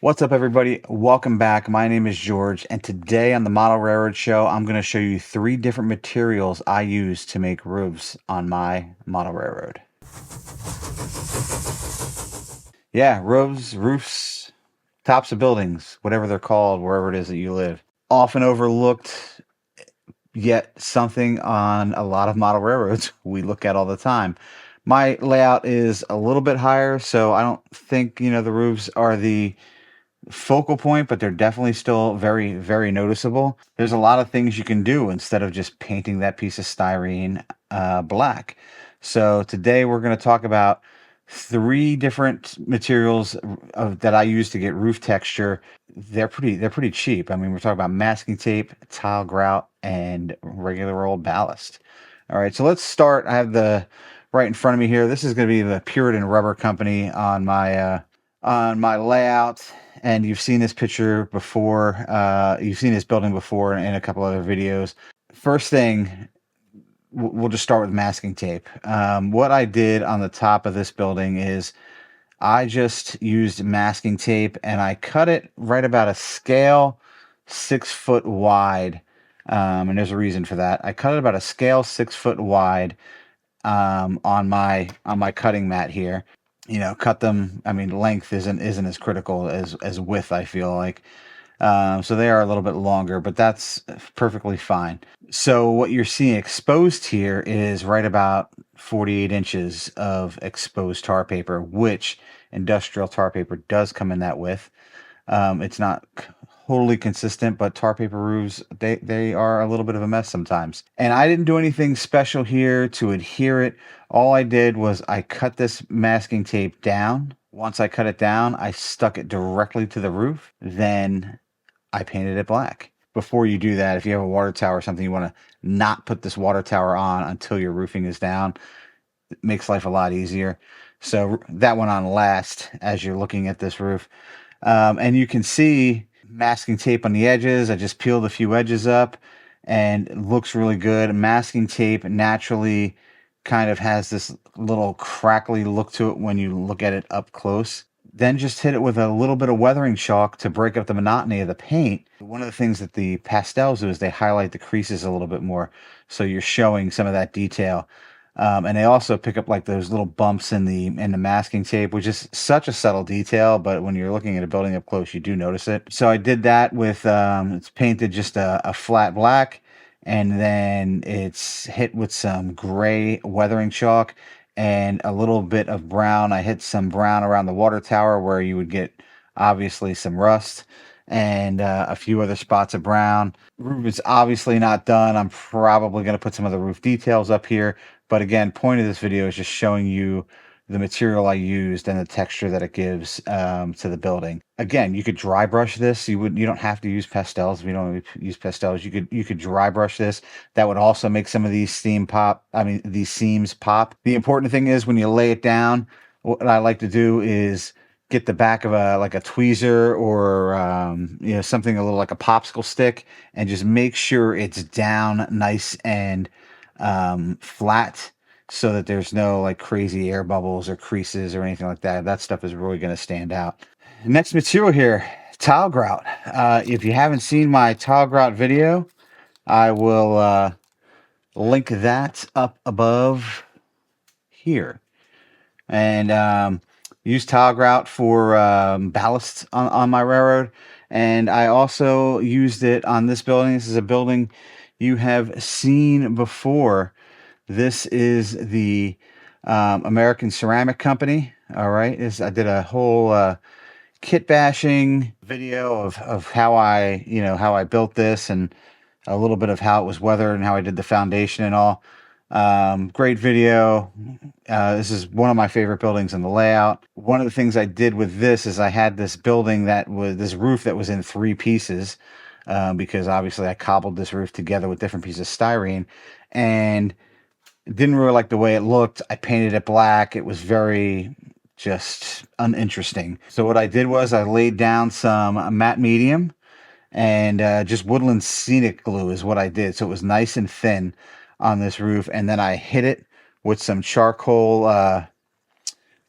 What's up, everybody? Welcome back. My name is George, and today on the Model Railroad Show, I'm going to show you 3 different materials I use to make roofs on my model railroad. Yeah, roofs, tops of buildings, whatever they're called, wherever it is that you live. Often overlooked, yet something on a lot of model railroads we look at all the time. My layout is a little bit higher, so I don't think, the roofs are the focal point, but they're definitely still very, very noticeable. There's a lot of things you can do instead of just painting that piece of styrene black. So today we're going to talk about 3 different materials that I use to get roof texture. They're pretty cheap. I mean, we're talking about masking tape, tile grout, and regular old ballast. All right, so let's start. I have the right in front of me here. This is going to be the Puritan Rubber Company on my layout, and you've seen this picture before. You've seen this building before in a couple other videos. First thing, we'll just start with masking tape. What I did on the top of this building is I just used masking tape, and I cut it right about a scale 6 foot wide. And there's a reason for that. I cut it about a scale 6 foot wide on my cutting mat here. Cut them. I mean, length isn't as critical as width, I feel like. So they are a little bit longer, but that's perfectly fine. So what you're seeing exposed here is right about 48 inches of exposed tar paper, which industrial tar paper does come in that width. It's not totally consistent, but tar paper roofs, they are a little bit of a mess sometimes. And I didn't do anything special here to adhere it. All I did was I cut this masking tape down. Once I cut it down, I stuck it directly to the roof. Then I painted it black. Before you do that, if you have a water tower or something, you want to not put this water tower on until your roofing is down. It makes life a lot easier. So that went on last as you're looking at this roof. And you can see masking tape on the edges. I just peeled a few edges up and it looks really good. Masking tape naturally kind of has this little crackly look to it when you look at it up close. Then just hit it with a little bit of weathering chalk to break up the monotony of the paint. One of the things that the pastels do is they highlight the creases a little bit more, so you're showing some of that detail. And they also pick up like those little bumps in the masking tape, which is such a subtle detail, but when you're looking at a building up close, you do notice it. So I did that with it's painted just a flat black, and then it's hit with some gray weathering chalk and a little bit of brown. I hit some brown around the water tower where you would get obviously some rust, and a few other spots of brown. Roof is obviously not done. I'm probably going to put some of the roof details up here. But again, point of this video is just showing you the material I used and the texture that it gives to the building. Again, you could dry brush this. You don't have to use pastels. If you don't use pastels, you could dry brush this. That would also make some of these these seams pop. The important thing is when you lay it down, what I like to do is get the back of a tweezer or something a little like a popsicle stick, and just make sure it's down nice and flat, so that there's no like crazy air bubbles or creases or anything like that. That stuff is really going to stand out. Next material here, tile grout. If you haven't seen my tile grout video, I will link that up above here. And use tile grout for ballast on my railroad. And I also used it on this building. This is a building you have seen before. This is the American Ceramic Company. All right, I did a whole kit bashing video of how I built this, and a little bit of how it was weathered and how I did the foundation and all. Great video. This is one of my favorite buildings in the layout. One of the things I did with this is I had this roof that was in 3 pieces, because obviously I cobbled this roof together with different pieces of styrene, and didn't really like the way it looked. I painted it black. It was very just uninteresting. So what I did was I laid down some matte medium and just woodland scenic glue is what I did. So it was nice and thin on this roof. And then I hit it with some charcoal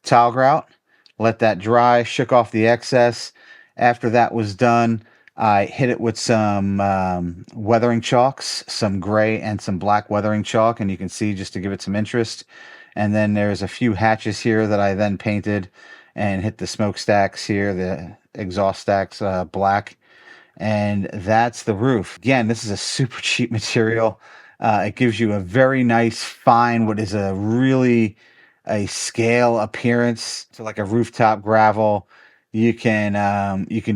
tile grout, let that dry, shook off the excess, After that was done, I hit it with some weathering chalks, some gray and some black weathering chalk, and you can see just to give it some interest. And then there's a few hatches here that I then painted and hit the smokestacks here, the exhaust stacks black. And that's the roof. Again, this is a super cheap material. It gives you a very nice, fine, what is a really a scale appearance to like a rooftop gravel. You can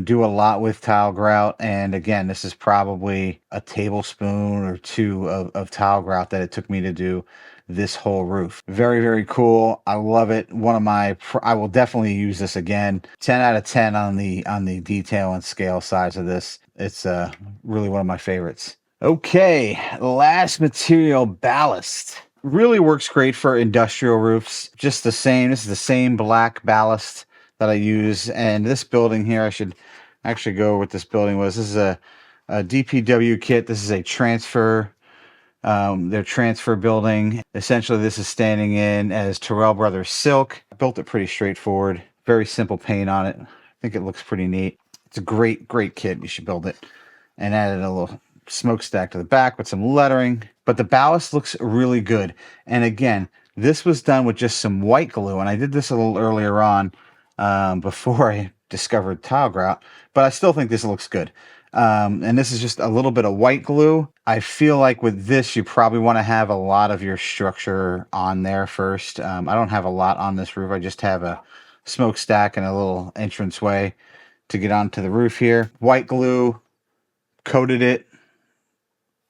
do a lot with tile grout, and again, this is probably a tablespoon or two of tile grout that it took me to do this whole roof. Very, very cool. I love it. One of my, I will definitely use this again. 10 out of 10 on the detail and scale size of this. It's really one of my favorites. Okay, last material, ballast. Really works great for industrial roofs. Just the same. This is the same black ballast that I use. And this building here, I should actually go over what this building was. This is a DPW kit. This is a transfer. Their transfer building. Essentially, this is standing in as Terrell Brothers Silk. I built it pretty straightforward. Very simple paint on it. I think it looks pretty neat. It's a great, great kit. You should build it. And added a little smokestack to the back with some lettering. But the ballast looks really good. And again, this was done with just some white glue. And I did this a little earlier on before I discovered tile grout. But I still think this looks good. And this is just a little bit of white glue. I feel like with this, you probably want to have a lot of your structure on there first. I don't have a lot on this roof. I just have a smokestack and a little entranceway to get onto the roof here. White glue, coated it,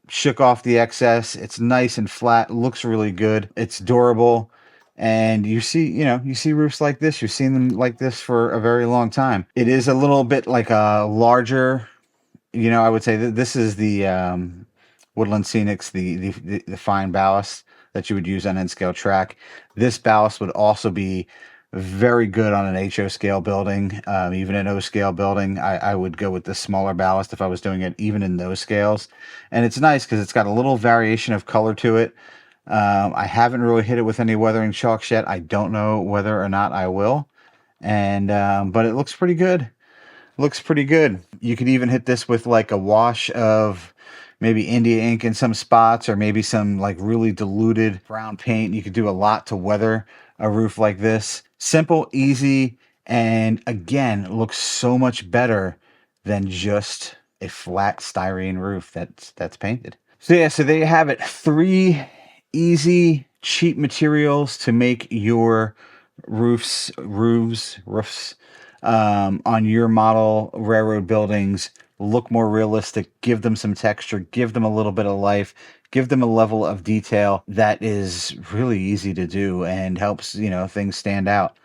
shook off the excess. It's nice and flat, looks really good. It's durable. And you see, you see roofs like this. You've seen them like this for a very long time. It is a little bit like a larger, I would say that this is the Woodland Scenics, the fine ballast that you would use on N-scale track. This ballast would also be very good on an HO scale building, even an O scale building. I would go with the smaller ballast if I was doing it even in those scales. And it's nice because it's got a little variation of color to it. I haven't really hit it with any weathering chalks yet. I don't know whether or not I will. And but it looks pretty good. Looks pretty good. You could even hit this with like a wash of maybe India ink in some spots, or maybe some like really diluted brown paint. You could do a lot to weather a roof like this. Simple, easy, and again, looks so much better than just a flat styrene roof that's painted. So yeah, so there you have it. 3 easy, cheap materials to make your roofs on your model railroad buildings look more realistic, give them some texture, give them a little bit of life, give them a level of detail that is really easy to do and helps, things stand out.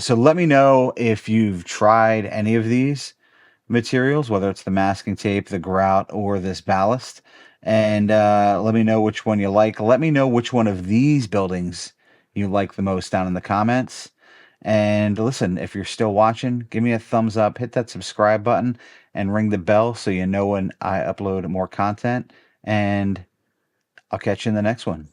So let me know if you've tried any of these materials, whether it's the masking tape, the grout, or this ballast. And let me know which one you like. Let me know which one of these buildings you like the most down in the comments. And listen, if you're still watching, give me a thumbs up, hit that subscribe button, and ring the bell so you know when I upload more content. And I'll catch you in the next one.